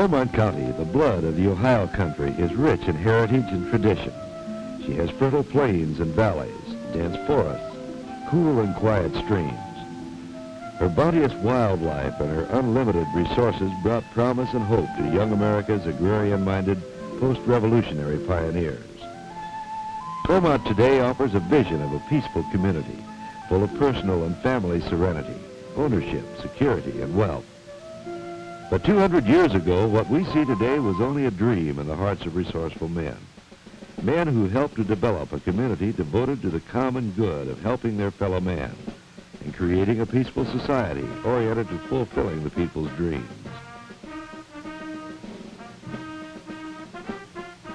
Clermont County, the blood of the Ohio country, is rich in heritage and tradition. She has fertile plains and valleys, dense forests, cool and quiet streams. Her bounteous wildlife and her unlimited resources brought promise and hope to young America's agrarian-minded, post-revolutionary pioneers. Clermont today offers a vision of a peaceful community, full of personal and family serenity, ownership, security, and wealth. But 200 years ago, what we see today was only a dream in the hearts of resourceful men. Men who helped to develop a community devoted to the common good of helping their fellow man and creating a peaceful society oriented to fulfilling the people's dreams.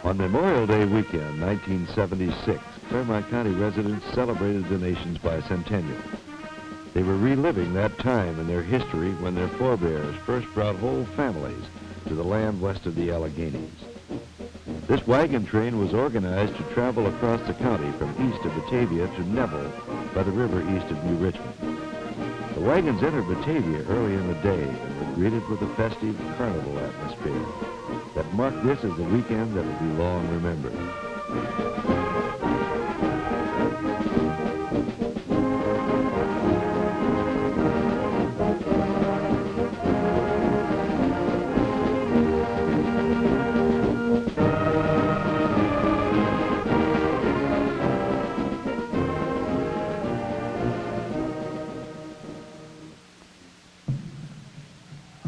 On Memorial Day weekend, 1976, Clermont County residents celebrated the nation's bicentennial. They were reliving that time in their history when their forebears first brought whole families to the land west of the Alleghenies. This wagon train was organized to travel across the county from east of Batavia to Neville by the river east of New Richmond. The wagons entered Batavia early in the day and were greeted with a festive carnival atmosphere that marked this as a weekend that will be long remembered.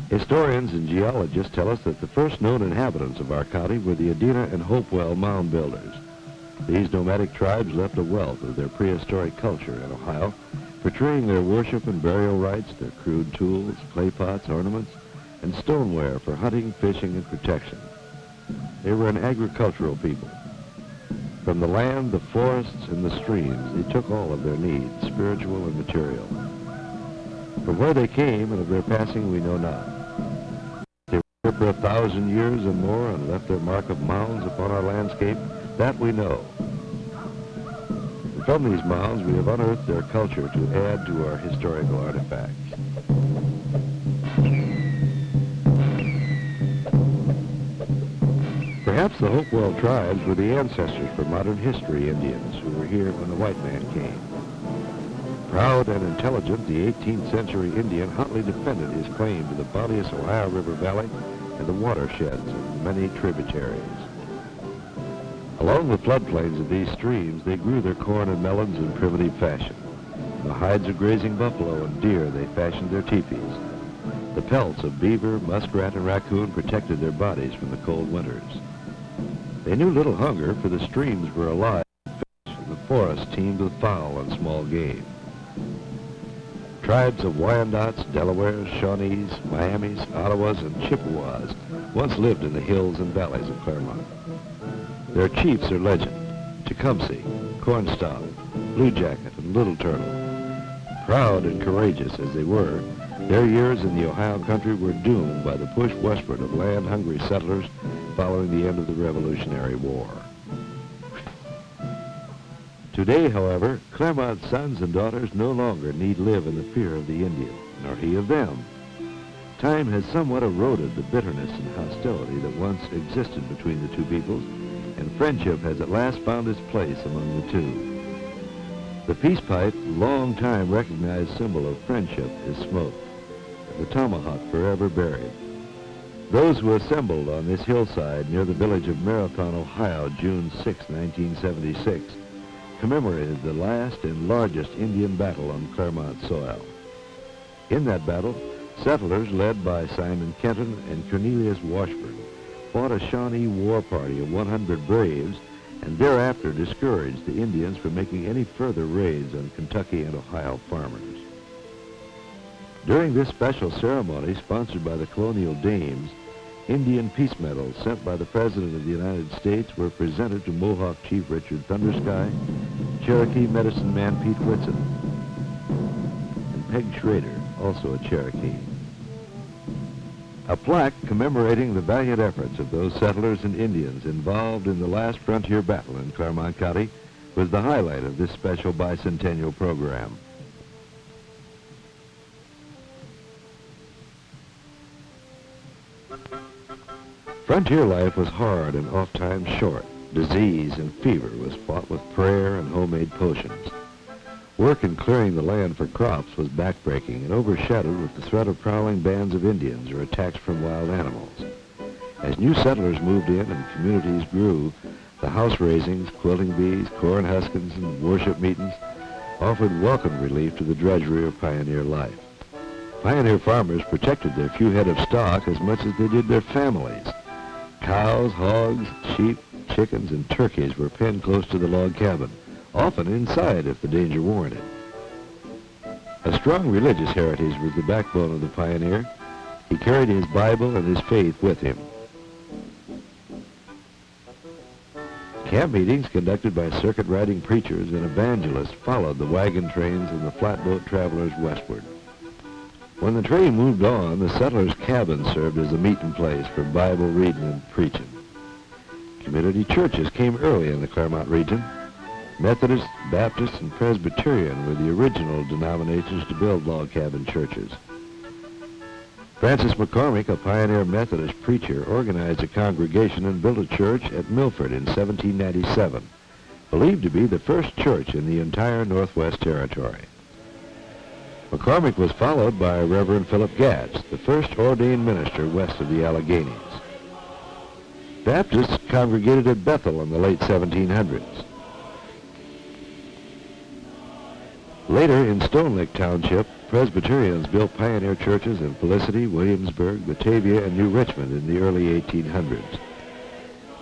Historians and geologists tell us that the first known inhabitants of our county were the Adena and Hopewell mound builders. These nomadic tribes left a wealth of their prehistoric culture in Ohio, portraying their worship and burial rites, their crude tools, clay pots, ornaments, and stoneware for hunting, fishing, and protection. They were an agricultural people. From the land, the forests, and the streams, they took all of their needs, spiritual and material. From where they came and of their passing, we know not. For 1,000 years and more and left their mark of mounds upon our landscape, that we know. And from these mounds we have unearthed their culture to add to our historical artifacts. Perhaps the Hopewell tribes were the ancestors for modern history Indians who were here when the white man came. Proud and intelligent, the 18th century Indian hotly defended his claim to the bounteous Ohio River Valley and the watersheds of many tributaries. Along the floodplains of these streams, they grew their corn and melons in primitive fashion. In the hides of grazing buffalo and deer, they fashioned their teepees. The pelts of beaver, muskrat, and raccoon protected their bodies from the cold winters. They knew little hunger, for the streams were alive with fish, and the forests teemed with fowl and small game. Tribes of Wyandots, Delawares, Shawnees, Miamis, Ottawas, and Chippewas once lived in the hills and valleys of Clermont. Their chiefs are legend: Tecumseh, Cornstalk, Blue Jacket, and Little Turtle. Proud and courageous as they were, their years in the Ohio country were doomed by the push westward of land-hungry settlers following the end of the Revolutionary War. Today, however, Clermont's sons and daughters no longer need live in the fear of the Indian, nor he of them. Time has somewhat eroded the bitterness and hostility that once existed between the two peoples, and friendship has at last found its place among the two. The peace pipe, long time recognized symbol of friendship, is smoked, and the tomahawk forever buried. Those who assembled on this hillside near the village of Marathon, Ohio, June 6, 1976, commemorated the last and largest Indian battle on Clermont soil. In that battle, settlers led by Simon Kenton and Cornelius Washburn fought a Shawnee war party of 100 braves and thereafter discouraged the Indians from making any further raids on Kentucky and Ohio farmers. During this special ceremony sponsored by the colonial dames, Indian peace medals sent by the President of the United States were presented to Mohawk Chief Richard Thundersky, Cherokee medicine man Pete Whitson, and Peg Schrader, also a Cherokee. A plaque commemorating the valiant efforts of those settlers and Indians involved in the last frontier battle in Clermont County was the highlight of this special bicentennial program. Frontier life was hard and oft-times short. Disease and fever was fought with prayer and homemade potions. Work in clearing the land for crops was backbreaking and overshadowed with the threat of prowling bands of Indians or attacks from wild animals. As new settlers moved in and communities grew, the house raisings, quilting bees, corn huskings, and worship meetings offered welcome relief to the drudgery of pioneer life. Pioneer farmers protected their few head of stock as much as they did their families. Cows, hogs, sheep, chickens, and turkeys were penned close to the log cabin, often inside if the danger warranted. A strong religious heritage was the backbone of the pioneer. He carried his Bible and his faith with him. Camp meetings conducted by circuit-riding preachers and evangelists followed the wagon trains and the flatboat travelers westward. When the train moved on, the settlers' cabins served as a meeting place for Bible reading and preaching. Community churches came early in the Clermont region. Methodist, Baptist, and Presbyterian were the original denominations to build log cabin churches. Francis McCormick, a pioneer Methodist preacher, organized a congregation and built a church at Milford in 1797, believed to be the first church in the entire Northwest Territory. McCormick was followed by Reverend Philip Gatz, the first ordained minister west of the Alleghenies. Baptists congregated at Bethel in the late 1700s. Later, in Stone Lake Township, Presbyterians built pioneer churches in Felicity, Williamsburg, Batavia, and New Richmond in the early 1800s.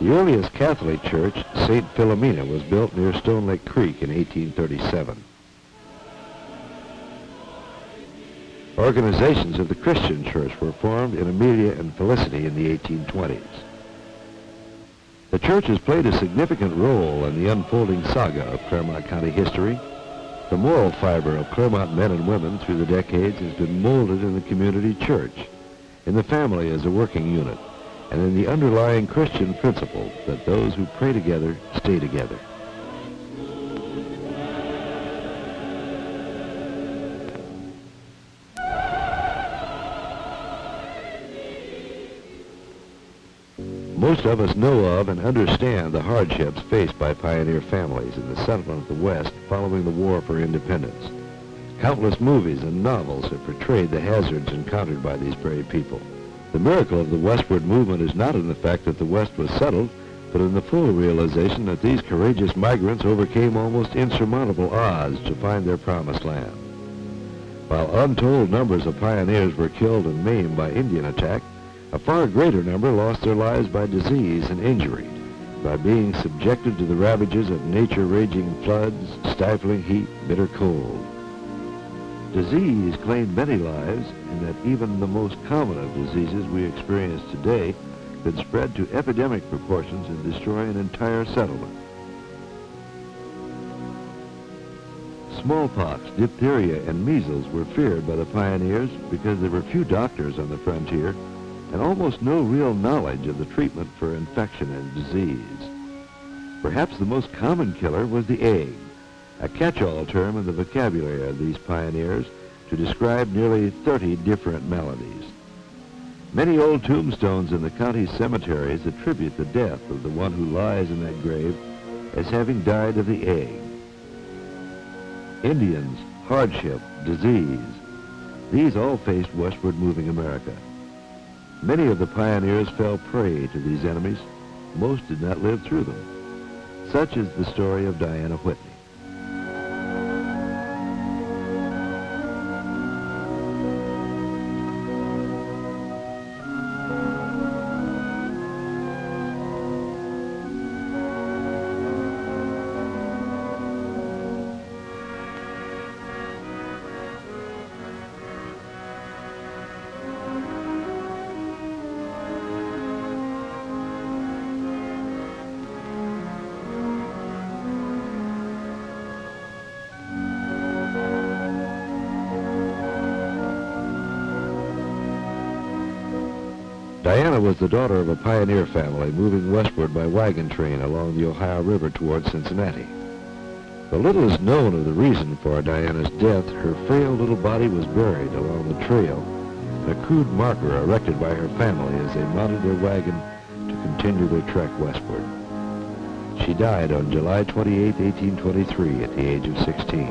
The earliest Catholic church, St. Philomena, was built near Stone Lake Creek in 1837. Organizations of the Christian church were formed in Amelia and Felicity in the 1820s. The church has played a significant role in the unfolding saga of Clermont County history. The moral fiber of Clermont men and women through the decades has been molded in the community church, in the family as a working unit, and in the underlying Christian principle that those who pray together stay together. Most of us know of and understand the hardships faced by pioneer families in the settlement of the West following the War for Independence. Countless movies and novels have portrayed the hazards encountered by these brave people. The miracle of the westward movement is not in the fact that the West was settled, but in the full realization that these courageous migrants overcame almost insurmountable odds to find their promised land. While untold numbers of pioneers were killed and maimed by Indian attack, a far greater number lost their lives by disease and injury, by being subjected to the ravages of nature-raging floods, stifling heat, bitter cold. Disease claimed many lives, and that even the most common of diseases we experience today could spread to epidemic proportions and destroy an entire settlement. Smallpox, diphtheria, and measles were feared by the pioneers because there were few doctors on the frontier and almost no real knowledge of the treatment for infection and disease. Perhaps the most common killer was the egg, a catch-all term in the vocabulary of these pioneers to describe nearly 30 different maladies. Many old tombstones in the county cemeteries attribute the death of the one who lies in that grave as having died of the egg. Indians, hardship, disease, these all faced westward moving America. Many of the pioneers fell prey to these enemies. Most did not live through them. Such is the story of Diana Whitney. Diana was the daughter of a pioneer family moving westward by wagon train along the Ohio River toward Cincinnati. Though little is known of the reason for Diana's death, her frail little body was buried along the trail, a crude marker erected by her family as they mounted their wagon to continue their trek westward. She died on July 28, 1823, at the age of 16.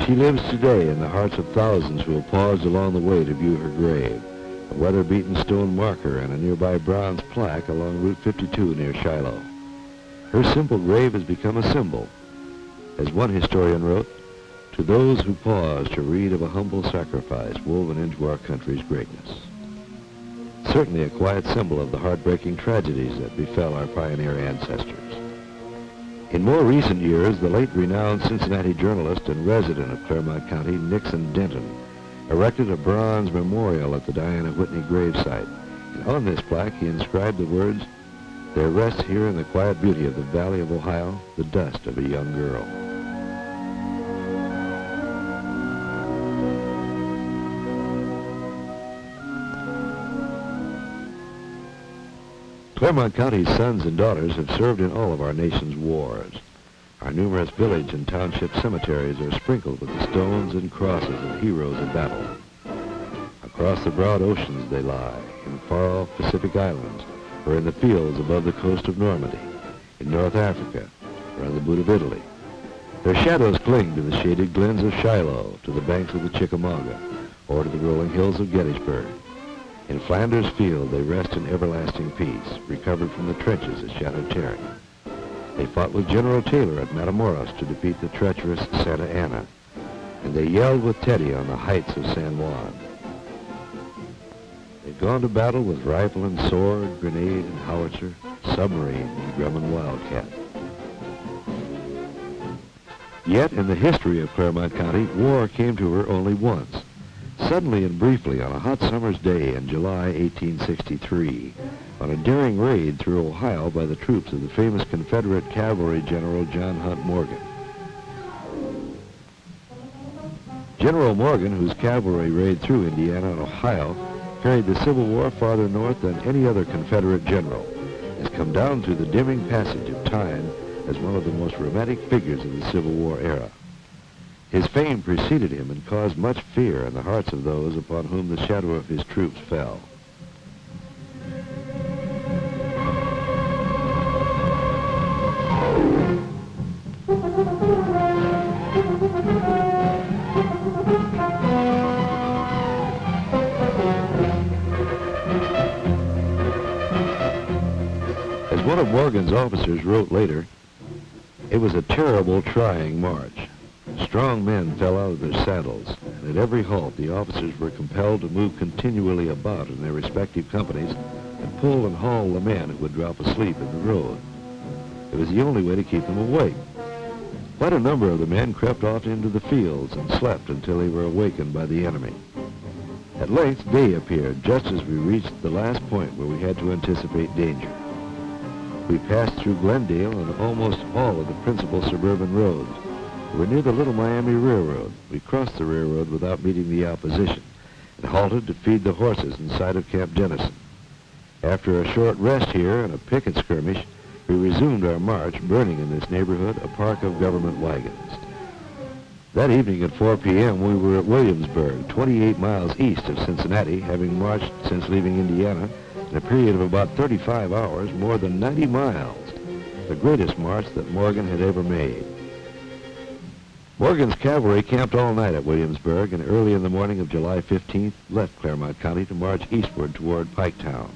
She lives today in the hearts of thousands who have paused along the way to view her grave, a weather-beaten stone marker and a nearby bronze plaque along Route 52 near Shiloh. Her simple grave has become a symbol, as one historian wrote, to those who pause to read of a humble sacrifice woven into our country's greatness. Certainly a quiet symbol of the heartbreaking tragedies that befell our pioneer ancestors. In more recent years, the late renowned Cincinnati journalist and resident of Clermont County, Nixon Denton, erected a bronze memorial at the Diana Whitney gravesite. And on this plaque, he inscribed the words, "There rests here in the quiet beauty of the Valley of Ohio, the dust of a young girl." Clermont County's sons and daughters have served in all of our nation's wars. Our numerous village and township cemeteries are sprinkled with the stones and crosses of heroes of battle. Across the broad oceans they lie, in far-off Pacific islands, or in the fields above the coast of Normandy, in North Africa, or on the boot of Italy. Their shadows cling to the shaded glens of Shiloh, to the banks of the Chickamauga, or to the rolling hills of Gettysburg. In Flanders Field, they rest in everlasting peace, recovered from the trenches at Chateau-Thierry. They fought with General Taylor at Matamoros to defeat the treacherous Santa Anna, and they yelled with Teddy on the heights of San Juan. They've gone to battle with rifle and sword, grenade and howitzer, submarine and Grumman Wildcat. Yet, in the history of Clermont County, war came to her only once. Suddenly and briefly, on a hot summer's day in July 1863, on a daring raid through Ohio by the troops of the famous Confederate cavalry General John Hunt Morgan. General Morgan, whose cavalry raid through Indiana and Ohio carried the Civil War farther north than any other Confederate general, has come down through the dimming passage of time as one of the most romantic figures of the Civil War era. His fame preceded him and caused much fear in the hearts of those upon whom the shadow of his troops fell. As one of Morgan's officers wrote later, it was a terrible, trying march. Strong men fell out of their saddles, and at every halt the officers were compelled to move continually about in their respective companies and pull and haul the men who would drop asleep in the road. It was the only way to keep them awake. Quite a number of the men crept off into the fields and slept until they were awakened by the enemy. At length, day appeared just as we reached the last point where we had to anticipate danger. We passed through Glendale and almost all of the principal suburban roads. We were near the Little Miami Railroad. We crossed the railroad without meeting the opposition and halted to feed the horses in sight of Camp Dennison. After a short rest here and a picket skirmish, we resumed our march, burning in this neighborhood a park of government wagons. That evening at 4 p.m., we were at Williamsburg, 28 miles east of Cincinnati, having marched since leaving Indiana in a period of about 35 hours, more than 90 miles, the greatest march that Morgan had ever made. Morgan's cavalry camped all night at Williamsburg and early in the morning of July 15th left Clermont County to march eastward toward Piketown.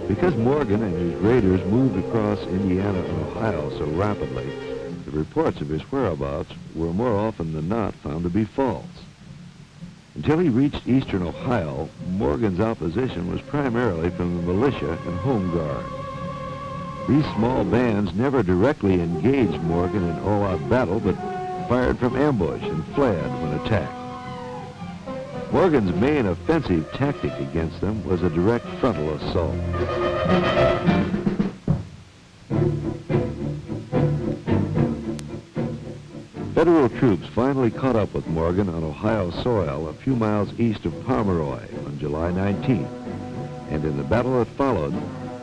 Because Morgan and his raiders moved across Indiana and Ohio so rapidly, the reports of his whereabouts were more often than not found to be false. Until he reached eastern Ohio, Morgan's opposition was primarily from the militia and home guard. These small bands never directly engaged Morgan in all-out battle, but fired from ambush and fled when attacked. Morgan's main offensive tactic against them was a direct frontal assault. Federal troops finally caught up with Morgan on Ohio soil a few miles east of Pomeroy on July 19th, and in the battle that followed,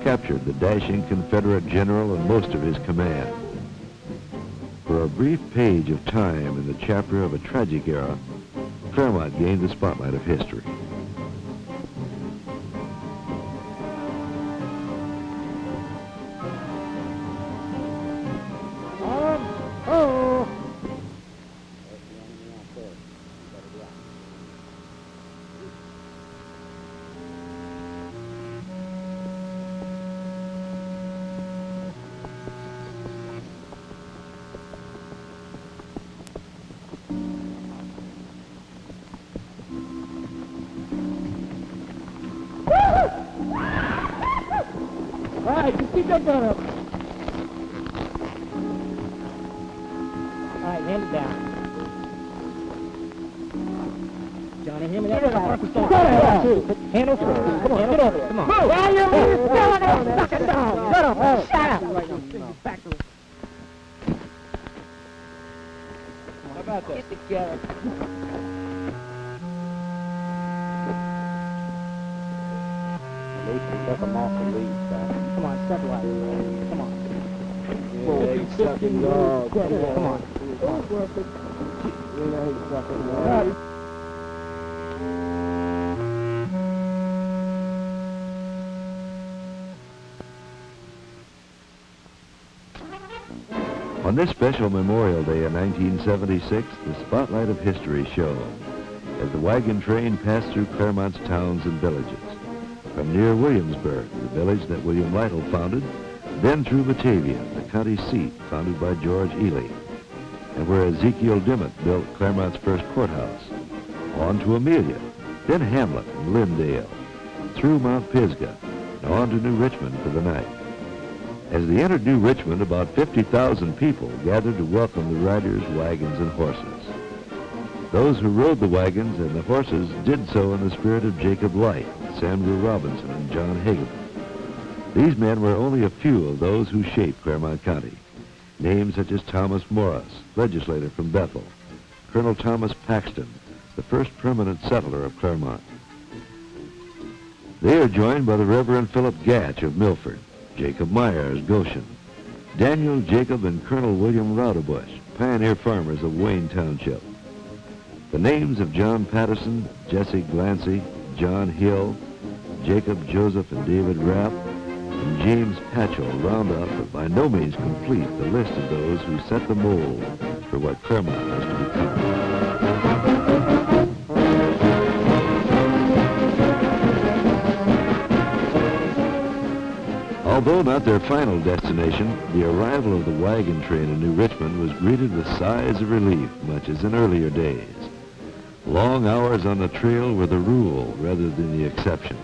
captured the dashing Confederate general and most of his command. For a brief page of time in the chapter of a tragic era, Clermont gained the spotlight of history. All right, just keep that gun up. All right, hand it down. Johnny, hand me that. Handle first. Come on, get over it. Come on. Well, you're still there. Suck it down. Shut up. Shut up. Back to it. How about that? Get together. Took them off the lead. Come on, step right. Come on. Yeah, he's sucking dog. Come on. Yeah, he's sucking dog. On this special Memorial Day in 1976, the spotlight of history shone as the wagon train passed through Clermont's towns and villages. From near Williamsburg, the village that William Lytle founded, then through Batavia, the county seat founded by George Ely, and where Ezekiel Dimmitt built Clermont's first courthouse. On to Amelia, then Hamlet and Lyndale, through Mount Pisgah, and on to New Richmond for the night. As they entered New Richmond, about 50,000 people gathered to welcome the riders, wagons, and horses. Those who rode the wagons and the horses did so in the spirit of Jacob Light, Samuel Robinson, and John Hagen. These men were only a few of those who shaped Clermont County. Names such as Thomas Morris, legislator from Bethel, Colonel Thomas Paxton, the first permanent settler of Clermont. They are joined by the Reverend Philip Gatch of Milford, Jacob Myers, Goshen, Daniel Jacob and Colonel William Raudebush, pioneer farmers of Wayne Township. The names of John Patterson, Jesse Glancy, John Hill, Jacob Joseph and David Rapp, and James Patchell round up, but by no means complete, the list of those who set the mold for what Clermont was to become. Although not their final destination, the arrival of the wagon train in New Richmond was greeted with sighs of relief, much as in earlier days. Long hours on the trail were the rule rather than the exception.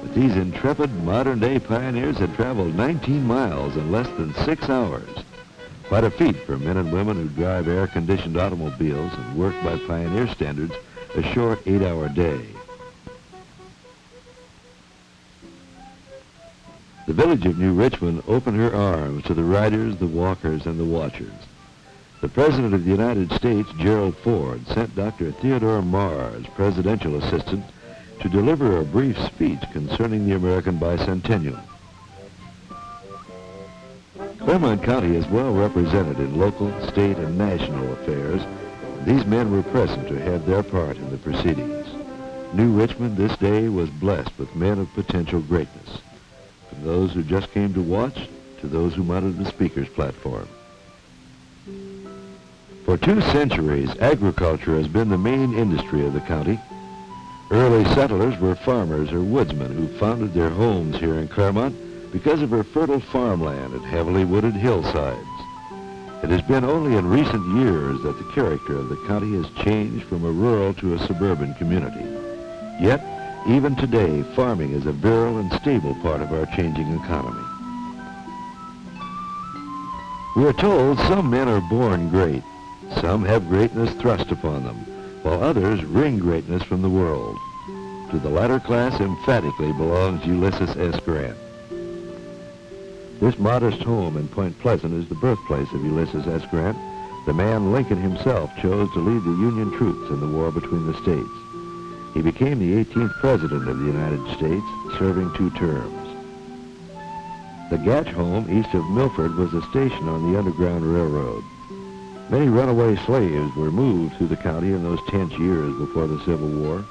But these intrepid modern-day pioneers had traveled 19 miles in less than 6 hours. Quite a feat for men and women who drive air-conditioned automobiles and work by pioneer standards a short 8-hour day. The village of New Richmond opened her arms to the riders, the walkers, and the watchers. The President of the United States, Gerald Ford, sent Dr. Theodore Mars, presidential assistant, to deliver a brief speech concerning the American bicentennial. Clermont County is well represented in local, state, and national affairs. These men were present to have their part in the proceedings. New Richmond this day was blessed with men of potential greatness, from those who just came to watch to those who mounted the speaker's platform. For 2 centuries, agriculture has been the main industry of the county. Early settlers were farmers or woodsmen who founded their homes here in Clermont because of her fertile farmland and heavily wooded hillsides. It has been only in recent years that the character of the county has changed from a rural to a suburban community. Yet, even today, farming is a virile and stable part of our changing economy. We are told some men are born great, some have greatness thrust upon them, while others wring greatness from the world. To the latter class emphatically belongs Ulysses S. Grant. This modest home in Point Pleasant is the birthplace of Ulysses S. Grant, the man Lincoln himself chose to lead the Union troops in the war between the states. He became the 18th President of the United States, serving 2 terms. The Gatch home east of Milford was a station on the Underground Railroad. Many runaway slaves were moved through the county in those tense years before the Civil War.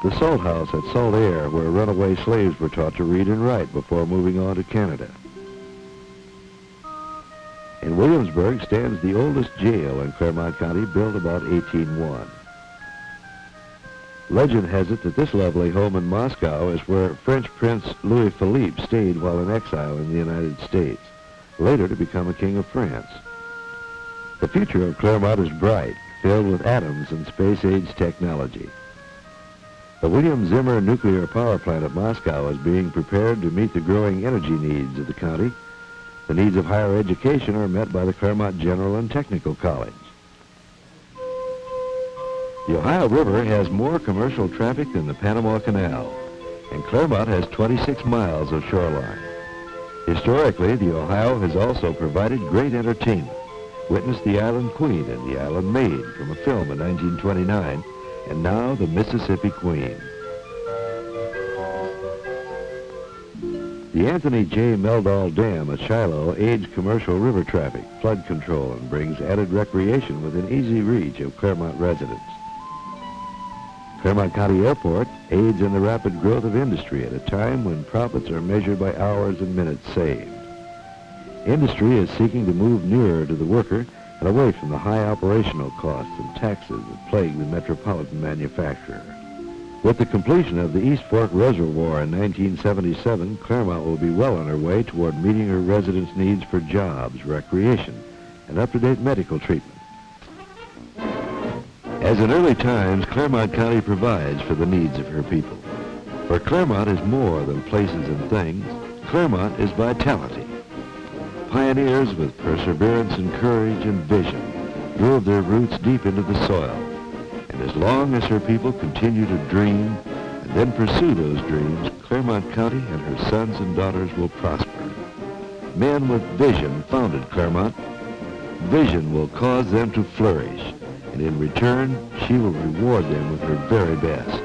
The Salt House at Salt Air, where runaway slaves were taught to read and write before moving on to Canada. In Williamsburg stands the oldest jail in Clermont County, built about 1801. Legend has it that this lovely home in Moscow is where French Prince Louis Philippe stayed while in exile in the United States, later to become a king of France. The future of Clermont is bright, filled with atoms and space-age technology. The William Zimmer nuclear power plant at Moscow is being prepared to meet the growing energy needs of the county. The needs of higher education are met by the Clermont General and Technical College. The Ohio River has more commercial traffic than the Panama Canal, and Clermont has 26 miles of shoreline. Historically, the Ohio has also provided great entertainment. Witness the Island Queen and the Island Maid from a film in 1929, and now the Mississippi Queen. The Anthony J. Meldal Dam at Shiloh aids commercial river traffic, flood control, and brings added recreation within easy reach of Clermont residents. Clermont County Airport aids in the rapid growth of industry at a time when profits are measured by hours and minutes saved. Industry is seeking to move nearer to the worker and away from the high operational costs and taxes that plague the metropolitan manufacturer. With the completion of the East Fork Reservoir in 1977, Clermont will be well on her way toward meeting her residents' needs for jobs, recreation, and up-to-date medical treatment. As in early times, Clermont County provides for the needs of her people. For Clermont is more than places and things. Clermont is vitality. Pioneers with perseverance and courage and vision drove their roots deep into the soil. And as long as her people continue to dream and then pursue those dreams, Clermont County and her sons and daughters will prosper. Men with vision founded Clermont. Vision will cause them to flourish, and in return, she will reward them with her very best.